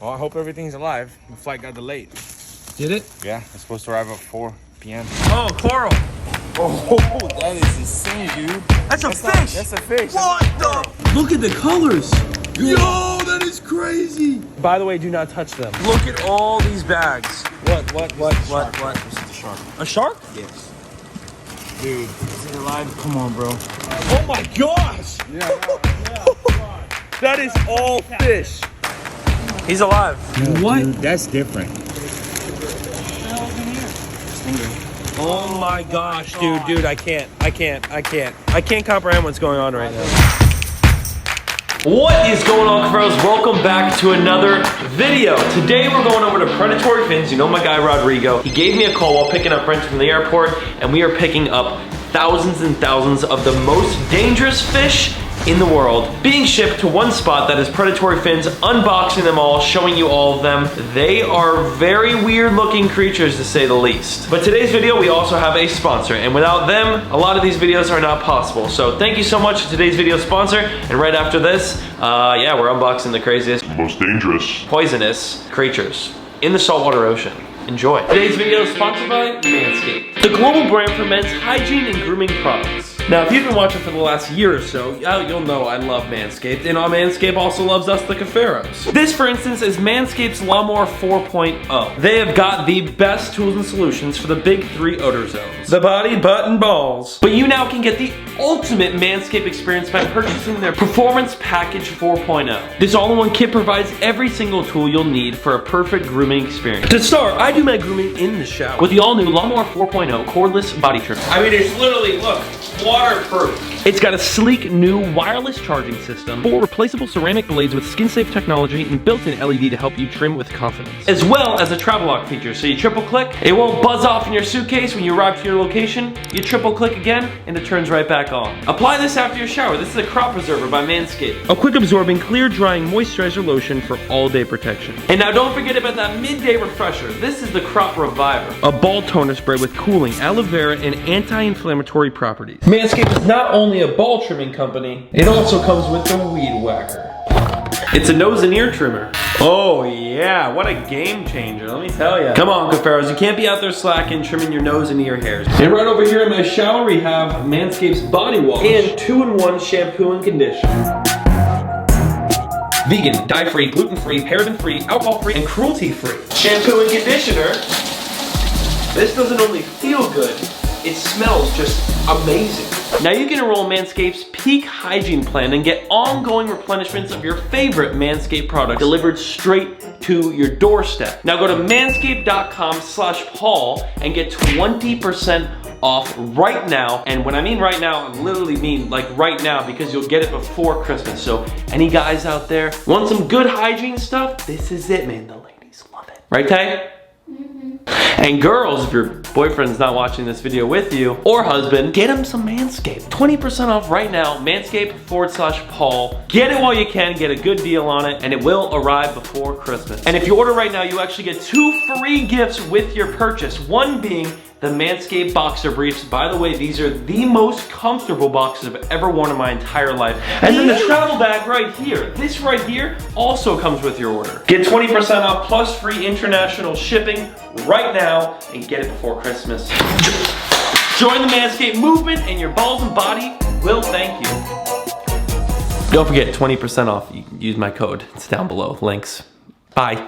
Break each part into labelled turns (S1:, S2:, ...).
S1: Well, I hope everything's alive. The flight got delayed.
S2: Did it?
S1: Yeah, it's supposed to arrive at 4 p.m.
S2: Oh, coral.
S1: Oh, that is insane, dude.
S2: That's a fish.
S1: That's a fish.
S2: What the? Look at the colors. Yo, that is crazy. By the way, do not touch them. Look at all these bags. What?
S1: This is the shark.
S2: A shark?
S1: Yes. Dude, is it alive? Come on, bro.
S2: Oh my gosh.
S1: Yeah.
S2: That is all fish. He's alive. What?
S1: Dude, that's different.
S2: Oh my gosh, dude, I can't comprehend what's going on right now. What is going on, Cuffaros? Welcome back to another video. Today we're going over to Predatory Fins. You know my guy Rodrigo. He gave me a call while picking up Brenton from the airport, and we are picking up thousands and thousands of the most dangerous fish in the world, being shipped to one spot that is Predatory Fins, unboxing them all, showing you all of them. They are very weird looking creatures to say the least. But today's video, we also have a sponsor, and without them, a lot of these videos are not possible. So thank you so much to today's video sponsor, and right after this, yeah, we're unboxing the craziest,
S3: most dangerous,
S2: poisonous creatures in the saltwater ocean. Enjoy. Today's video is sponsored by Manscaped, the global brand for men's hygiene and grooming products. Now, if you've been watching for the last year or so, you'll know I love Manscaped, and Manscaped also loves us, the Cuffaros. This, for instance, is Manscaped's Lawnmower 4.0. They have got the best tools and solutions for the big three odor zones: the body, butt, and balls. But you now can get the ultimate Manscaped experience by purchasing their Performance Package 4.0. This all-in-one kit provides every single tool you'll need for a perfect grooming experience. To start, I do my grooming in the shower with the all-new Lawnmower 4.0 cordless body trimmer. I mean, it's literally, look, waterproof. It's got a sleek new wireless charging system, 4 replaceable ceramic blades with skin-safe technology, and built-in LED to help you trim with confidence, as well as a travel lock feature. So you triple click, it won't buzz off in your suitcase when you arrive to your location. You triple click again, and it turns right back on. Apply this after your shower. This is a crop preserver by Manscaped, a quick absorbing, clear drying moisturizer lotion for all-day protection. And now don't forget about that midday refresher. This is the Crop Reviver, a ball toner spray with cooling aloe vera and anti-inflammatory properties. Manscaped is not only a ball trimming company, it also comes with the Weed Whacker. It's a nose and ear trimmer. Oh yeah, what a game changer, let me tell you. Come on, Cuffaros, you can't be out there slacking, trimming your nose and ear hairs. And right over here in my shower, we have Manscaped's Body Wash and 2-in-1 shampoo and conditioner. Vegan, dye-free, gluten-free, paraben-free, alcohol-free, and cruelty-free. Shampoo and conditioner. This doesn't only feel good, it smells just amazing. Now you can enroll in Manscaped's Peak Hygiene Plan and get ongoing replenishments of your favorite Manscaped products delivered straight to your doorstep. Now go to manscaped.com/Paul and get 20% off right now. And when I mean right now, I literally mean like right now, because you'll get it before Christmas. So any guys out there want some good hygiene stuff, this is it, man. The ladies love it. Right, Tay? And girls, if your boyfriend's not watching this video with you, or husband, get him some Manscaped. 20% off right now, manscaped.com/Paul. Get it while you can, get a good deal on it, and it will arrive before Christmas. And if you order right now, you actually get 2 free gifts with your purchase. One being the Manscaped Boxer Briefs. By the way, these are the most comfortable boxers I've ever worn in my entire life. And then the travel bag right here. This right here also comes with your order. Get 20% off plus free international shipping right now and get it before Christmas. Join the Manscaped movement and your balls and body will thank you. Don't forget, 20% off. You can use my code. It's down below. Links. Bye.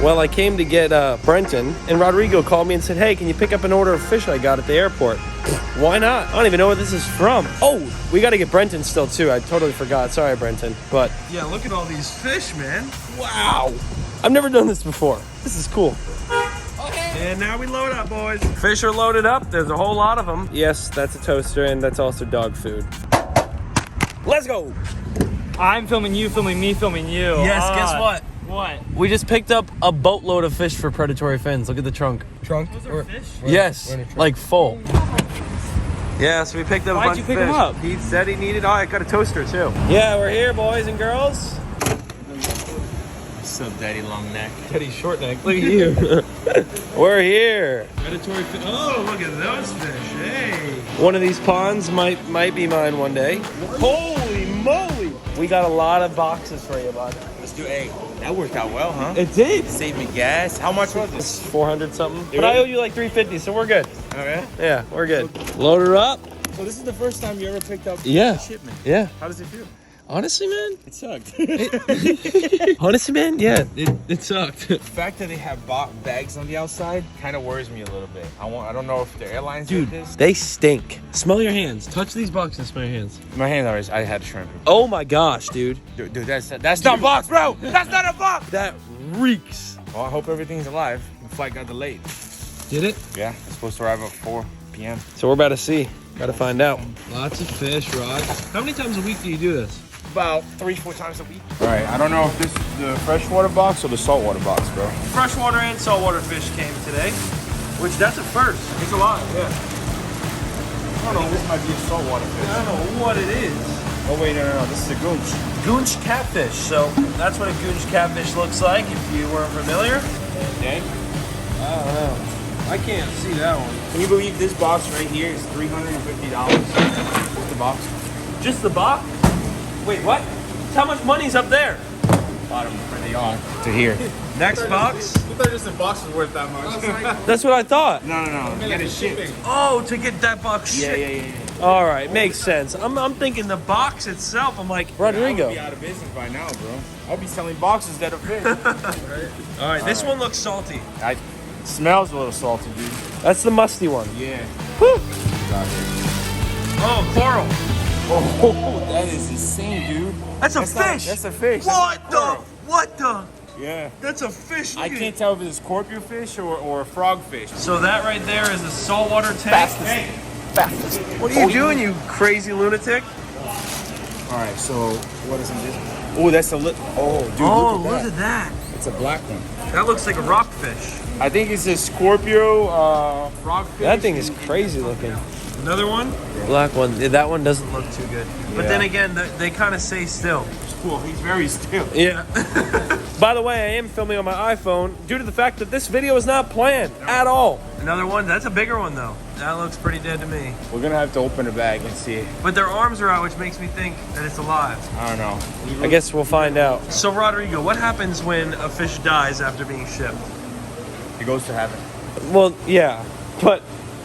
S2: Well, I came to get Brenton, and Rodrigo called me and said, hey, can you pick up an order of fish I got at the airport? Why not? I don't even know where this is from. Oh, we got to get Brenton still, too. I totally forgot. Sorry, Brenton. But yeah, look at all these fish, man. Wow. I've never done this before. This is cool. Okay. And now we load up, boys. Fish are loaded up. There's a whole lot of them. Yes, that's a toaster, and that's also dog food. Let's go.
S4: I'm filming you, filming me, filming you.
S2: Yes, guess what?
S4: What?
S2: We just picked up a boatload of fish for Predatory Fins. Look at the trunk.
S4: Those are fish?
S2: Yes, like full. Yeah, so we picked up a bunch of fish.
S4: Why'd you pick them up?
S2: He said he needed, oh, I got a toaster too. Yeah, we're here, boys and girls.
S1: What's up, Daddy Long Neck?
S2: Daddy Short Neck, look at you. We're here.
S4: Predatory fish. Oh, look at those fish. Hey.
S2: One of these ponds might be mine one day. Holy moly. We got a lot of boxes for you, bud.
S1: Let's do A. That worked out well, huh?
S2: It did.
S1: Saved me gas. How much was this?
S2: 400 something. But I owe you like 350, so we're good.
S1: Okay.
S2: Yeah, we're good. Load her up.
S1: So this is the first time you ever picked up
S2: Yeah.
S1: a shipment.
S2: Yeah.
S1: How does it feel?
S2: Honestly, man.
S1: It sucked.
S2: Honestly, man. Yeah, it sucked.
S1: The fact that they have bags on the outside kind of worries me a little bit. I don't know if the airlines do
S2: Dude,
S1: this.
S2: they stink. Smell your hands. Touch these boxes and smell your hands.
S1: My hands already. I had shrimp.
S2: Oh my gosh, dude.
S1: Dude, that's not a box, bro. That's not a box.
S2: That reeks.
S1: Well, I hope everything's alive. The flight got delayed.
S2: Did it?
S1: Yeah, it's supposed to arrive at 4 p.m.
S2: So we're about to see. Got to find out. Lots of fish, Rod. How many times a week do you do this?
S1: About 3-4 times a week. All right, I don't know if this is the freshwater box or the saltwater box, bro.
S2: Freshwater and saltwater fish came today, which that's a first.
S1: It's a lot, yeah. I don't know, this might be a saltwater fish.
S2: I don't know what it is.
S1: Oh wait, no, this is a goonch.
S2: Goonch catfish. So that's what a goonch catfish looks like if you weren't familiar.
S1: Dead?
S2: I don't know. I can't see that one.
S1: Can you believe this box right here is $350? Just the box.
S2: Just the box? Wait, what? How much money's up there?
S1: Bottom where they are. To here.
S2: Next box?
S3: You thought just the box was worth that much.
S2: That's what I thought.
S1: No. You get it shipped.
S2: Oh, to get that box
S1: Yeah.
S2: shipped. All right, makes sense. I'm thinking the box itself. I'm like, Rodrigo.
S1: I'll be out of business by now, bro. I'll be selling boxes that are fish.
S2: All right, this one looks salty.
S1: It smells a little salty, dude.
S2: That's the musty one.
S1: Yeah.
S2: Whew.
S1: Got it.
S2: Oh, coral.
S1: Oh, that is insane, dude.
S2: That's a
S1: not-
S2: fish.
S1: That's a fish.
S2: What the? What the?
S1: Yeah.
S2: That's a fish.
S1: I
S2: Look at
S1: can't
S2: it.
S1: tell if it's a scorpion fish or a frog fish.
S2: So that right there is a saltwater tank.
S1: Fastest.
S2: What are you doing, you crazy lunatic?
S1: All right, so what is in this? Oh, that's a little. Oh, dude,
S2: Oh,
S1: look at that.
S2: that.
S1: It's a black one.
S2: That looks like a rockfish.
S1: I think it's a Scorpio frog fish.
S2: That thing is crazy looking. Another one? Black one. That one doesn't look too good. But
S1: Yeah.
S2: then again, they kind of stay still.
S1: It's cool. He's very still.
S2: Yeah. By the way, I am filming on my iPhone due to the fact that this video is not planned at all. Another one. That's a bigger one though. That looks pretty dead to me.
S1: We're gonna have to open the bag and see.
S2: But their arms are out, which makes me think that it's alive.
S1: I don't know.
S2: I guess we'll find out. So Rodrigo, what happens when a fish dies after being shipped?
S1: It goes to heaven.
S2: Well, yeah, but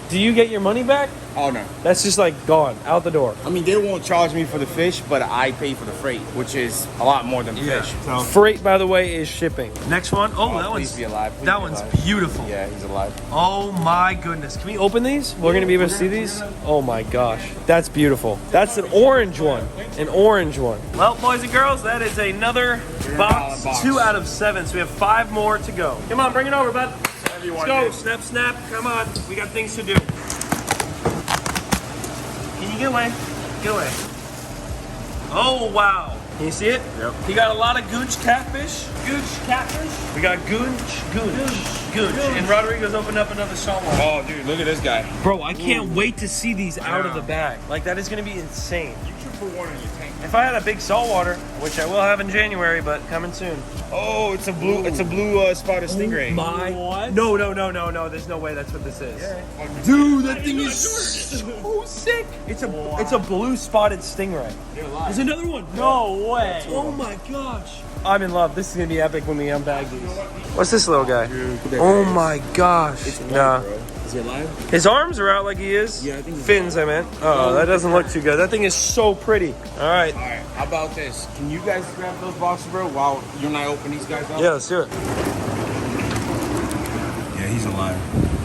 S2: do you get your money back?
S1: Oh no.
S2: That's just like gone, out the door.
S1: I mean, they won't charge me for the fish, but I pay for the freight, which is a lot more than the fish. So
S2: Freight, by the way, is shipping. Next one. Oh, that
S1: please
S2: one's
S1: be alive. Please
S2: that
S1: be
S2: one's
S1: alive.
S2: beautiful.
S1: Yeah, he's alive.
S2: Oh my goodness. Can we open these? We're gonna be able to see these? Oh my gosh. That's beautiful. That's an orange one. An orange one. Well, boys and girls, that is another box.
S1: box.
S2: 2 out of 7. So we have 5 more to go. Come on, bring it over, bud.
S1: Everyone
S2: Let's go. Snap, snap. Come on. We got things to do. Can you get away? Get away. Oh, wow. Can you see it?
S1: Yep.
S2: He got a lot of gooch catfish. Gooch catfish. We got gooch. And Rodrigo's opened up another saltwater.
S1: Oh, dude, look at this guy.
S2: Bro, I can't wait to see these out of the bag. Like, that is going to be insane.
S1: You should put one in your tank.
S2: If I had a big saltwater, which I will have in January, but coming soon.
S1: Oh, it's a blue. It's a blue spotted stingray.
S2: What? No. There's no way that's what this is.
S1: Yeah.
S2: Dude, that thing is so sick. It's a blue spotted stingray.
S1: They're alive.
S2: There's another one. No way. Oh my gosh. I'm in love. This is gonna be epic when we unbag these. What's this little guy? Oh my gosh. Nah.
S1: Is he alive?
S2: His arms are out like he is.
S1: Yeah, I think he's
S2: Fins, I meant. Oh, that doesn't look too good. That thing is so pretty. All right.
S1: All right. How about this? Can you guys grab those boxes, bro, while you and I open these guys up?
S2: Yeah, let's do it.
S1: Yeah, he's alive.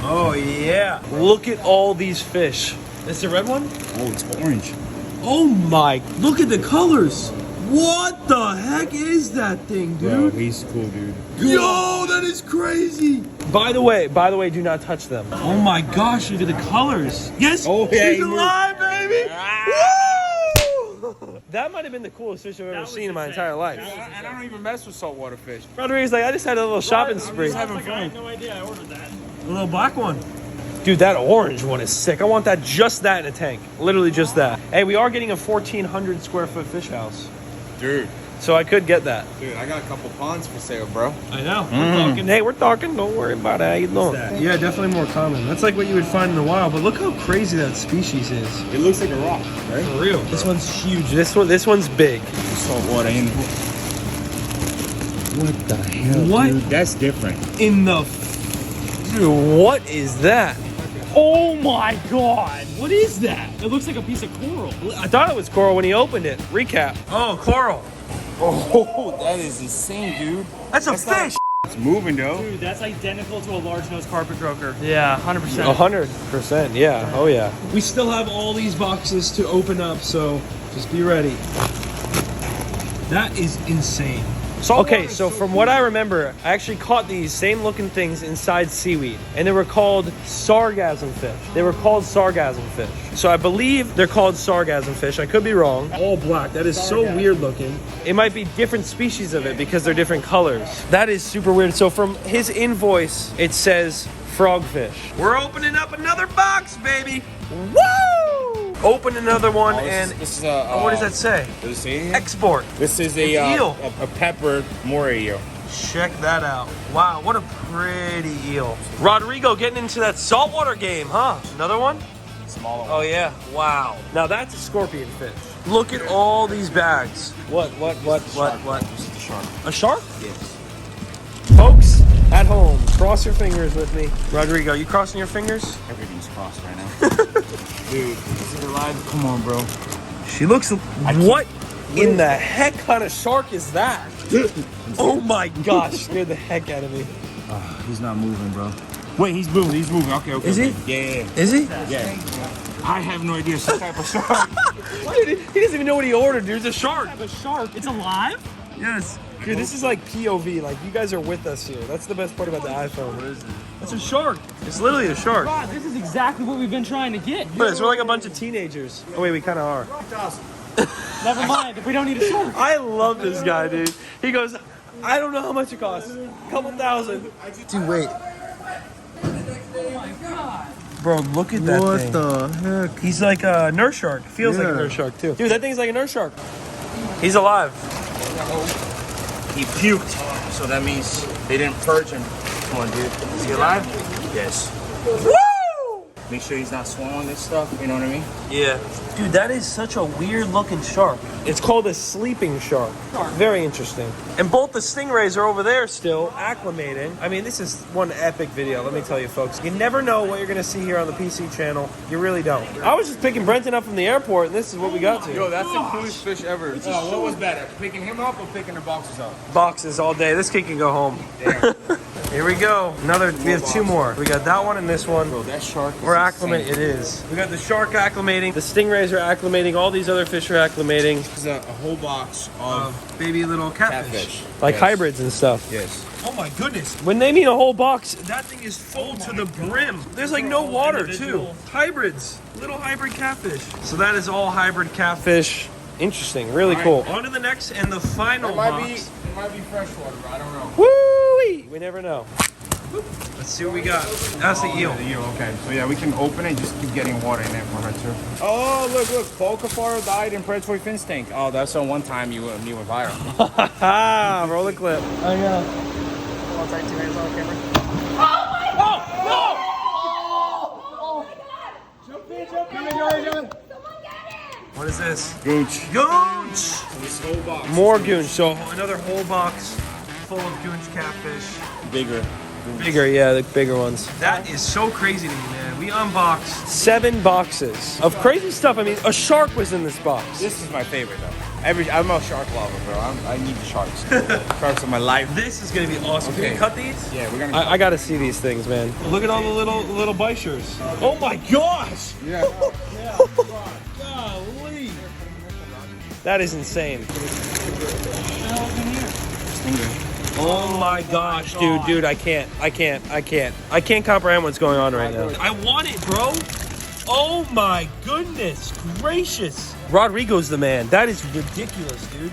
S2: Oh yeah. Look at all these fish. It's the red one?
S1: Oh, it's orange.
S2: Oh my, look at the colors. What the heck is that thing,
S1: Bro,
S2: dude?
S1: he's cool, dude.
S2: Yo, that is crazy. By the way, do not touch them. Oh my gosh, look at the colors. Yes,
S1: Oh, yeah,
S2: he's
S1: he moved.
S2: alive, baby. Woo! That might have been the coolest fish I've ever seen in my entire life.
S1: And I don't even mess with saltwater fish.
S2: Rodriguez like, I just had a little shopping spree.
S1: Having
S4: I
S1: fun.
S4: had no idea I ordered that.
S2: A little black one. Dude, that orange one is sick. I want that, just that in a tank. Literally just that. Hey, we are getting a 1,400 square foot fish house.
S1: Dude,
S2: So I could get that.
S1: Dude, I got a couple ponds for sale, bro.
S2: I know. We're talking. Hey, we're talking. Don't worry about it. How you doing?
S5: Yeah, definitely more common. That's like what you would find in the wild, but look how crazy that species is.
S1: It looks like a rock, right?
S5: For real. This one's huge.
S2: This one's big.
S1: Salt water in it.
S5: What the hell?
S2: What?
S5: Dude?
S1: That's different.
S2: In the... Dude, what is that?
S4: Oh my god! What is that? It looks like a piece of coral.
S2: I thought it was coral when he opened it. Recap. Oh, coral.
S1: Oh, that is insane, dude.
S2: That's a fish.
S1: It's moving, though.
S4: Dude, that's identical to a large-nosed carpet croaker. Yeah, 100%.
S2: 100%. Yeah. Oh, yeah.
S5: We still have all these boxes to open up, so just be ready. That is insane.
S2: Okay, so from what I remember, I actually caught these same looking things inside seaweed, and they were called sargassum fish. They were called sargassum fish. So I believe they're called sargassum fish. I could be wrong.
S5: All black. That is so weird looking.
S2: It might be different species of it because they're different colors. That is super weird. So from his invoice, it says frogfish. We're opening up another box, baby. Woo! Open another one and
S1: this is a,
S2: what does that say?
S1: Does it say anything?
S2: Export.
S1: This is
S2: It's eel.
S1: a pepper moray eel.
S2: Check that out. Wow, what a pretty eel. Rodrigo getting into that saltwater game, huh? Another one?
S1: Smaller one.
S2: Oh yeah. Wow. Now that's a scorpion fish. Look at all these bags. What?
S1: This is the shark.
S2: A shark?
S1: Yes.
S2: Folks, at home, cross your fingers with me. Rodrigo, you crossing your fingers?
S1: Everything's crossed right now. Dude, this is alive. Come on, bro.
S2: She looks... What in the heck kind of shark is that? Oh my gosh, scared the heck out of me.
S1: He's not moving, bro. Wait, he's moving. He's moving. Okay.
S2: Is he?
S1: Yeah.
S2: Is he?
S1: Yeah. I have no idea. Some type of shark.
S2: Dude, he doesn't even know what he ordered, dude. It's a shark.
S4: A shark. It's alive?
S2: Yes. Dude, this is like POV. Like, you guys are with us here. That's the best part about the iPhone. What is it? It's a shark. It's literally a shark.
S4: God, this is exactly what we've been trying to get.
S2: But we're like a bunch of teenagers. Oh, wait, we kind of are.
S4: Never mind, if we don't need a shark.
S2: I love this guy, dude. He goes, I don't know how much it costs. A couple thousand.
S5: Dude, wait.
S2: Bro, look at that thing.
S5: What the heck?
S2: He's like a nurse shark. Feels like a
S5: Yeah.
S2: nurse shark, too. Dude, that thing's like a nurse shark. He's alive.
S1: He puked, so that means they didn't purge him. Come on, dude. Is he alive? Yes.
S2: Woo!
S1: Make sure he's not swallowing this stuff. You know what I mean?
S2: Yeah. Dude, that is such a weird looking shark. It's called a sleeping shark. Very interesting. And both the stingrays are over there still, acclimating. I mean, this is one epic video, let me tell you folks. You never know what you're gonna see here on the PC channel. You really don't. I was just picking Brenton up from the airport and this is what we got to.
S1: Yo, that's the coolest fish ever. What was better, picking him up or picking the boxes up?
S2: Boxes all day. This kid can go home. Here we go. We have two more. We got that one and this one.
S1: Bro, that shark is
S2: We're acclimating. It is. We got the shark acclimating. The stingrays are acclimating. All these other fish are acclimating.
S1: This is a whole box of
S2: Baby little
S1: catfish.
S2: Like
S1: Yes.
S2: hybrids and stuff.
S1: Yes.
S2: Oh my goodness. When they mean a whole box, that thing is full to the brim. There's like no water too. Hybrids. Little hybrid catfish. So that is all hybrid catfish. Interesting. Really cool. On to the next and the final
S1: It
S2: box.
S1: might be freshwater, bro. I don't know.
S2: Woo-wee! We never know. Let's see what we got. That's the eel.
S1: The eel, okay. So yeah, we can open it, just keep getting water in there for her too. Oh, look. Paul Cuffaro died in predatory fin stink. Oh, that's the one time you went viral.
S2: Ha! Roll the clip.
S5: I know.
S1: I'll take 2 hands on camera.
S2: What is this?
S1: Gooch.
S2: Goonch!
S1: This whole box.
S2: More goonch. So another whole box full of goonch catfish.
S1: Bigger.
S2: Bigger, yeah, the bigger ones. That is so crazy to me, man. We unboxed 7 boxes of crazy stuff. I mean, a shark was in this box.
S1: This is my favorite though. I'm a shark lover, bro. I need the sharks. Sharks are my life.
S2: This is gonna be awesome. Can
S1: Okay.
S2: we cut these?
S1: Yeah, we're gonna.
S2: I gotta see these things, man. Look at all the little bichers. Oh my gosh!
S1: Yeah.
S2: Golly! That is insane. Oh my gosh, dude, I can't comprehend what's going on right now. I want it, bro. Oh my goodness gracious. Rodrigo's the man. That is ridiculous, dude.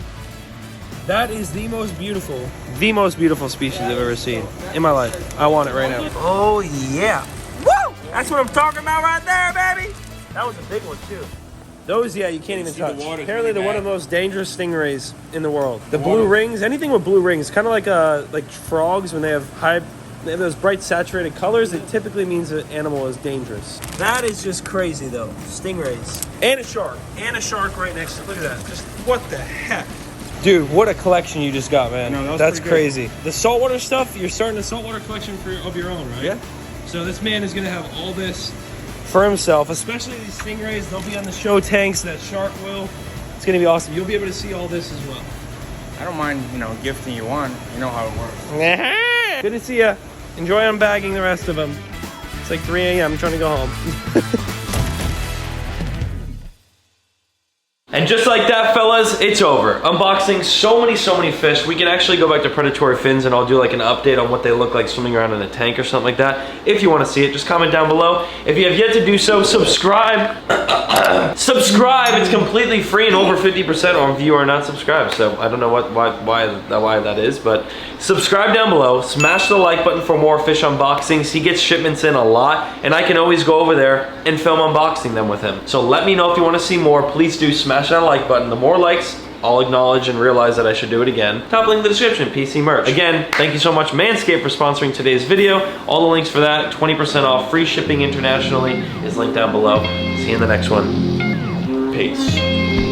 S2: That is the most beautiful species I've ever seen in my life. I want it right now. Oh yeah. Woo! That's what I'm talking about right there, baby. That was a big one too.
S5: Those, yeah, you can't even
S1: see the
S5: touch.
S1: water's
S5: Apparently,
S1: really
S5: they're one of
S1: bad.
S5: the most dangerous stingrays in the world. The
S1: water.
S5: blue rings, anything with blue rings, kind of like frogs when they have those bright saturated colors. It typically means the animal is dangerous. That is just crazy, though. Stingrays and a shark right next to it. Look at that. Just what the heck, dude? What a collection you just got, man.
S1: No,
S5: that's
S1: pretty
S5: crazy. The saltwater stuff. You're starting a saltwater collection of your own, right?
S1: Yeah.
S5: So this man is gonna have all this for himself, especially these stingrays. They'll be on the show tanks. That shark will. It's gonna be awesome. You'll be able to see all this as well.
S1: I don't mind, gifting you one. You know how it works.
S5: Good to see ya. Enjoy unbagging the rest of them. It's like 3 a.m. I'm trying to go home.
S2: And just like that, fellas, it's over. Unboxing so many fish. We can actually go back to predatory fins and I'll do like an update on what they look like swimming around in a tank or something like that. If you want to see it, just comment down below. If you have yet to do so, subscribe. Subscribe, it's completely free and over 50% of you are not subscribed. So I don't know why that is, but subscribe down below. Smash the like button for more fish unboxings. He gets shipments in a lot and I can always go over there and film unboxing them with him. So let me know if you want to see more. Please do smash that like button. The more likes, I'll acknowledge and realize that I should do it again. Top link in the description, PC merch. Again, thank you so much Manscaped for sponsoring today's video. All the links for that, 20% off, free shipping internationally is linked down below. See you in the next one. Peace.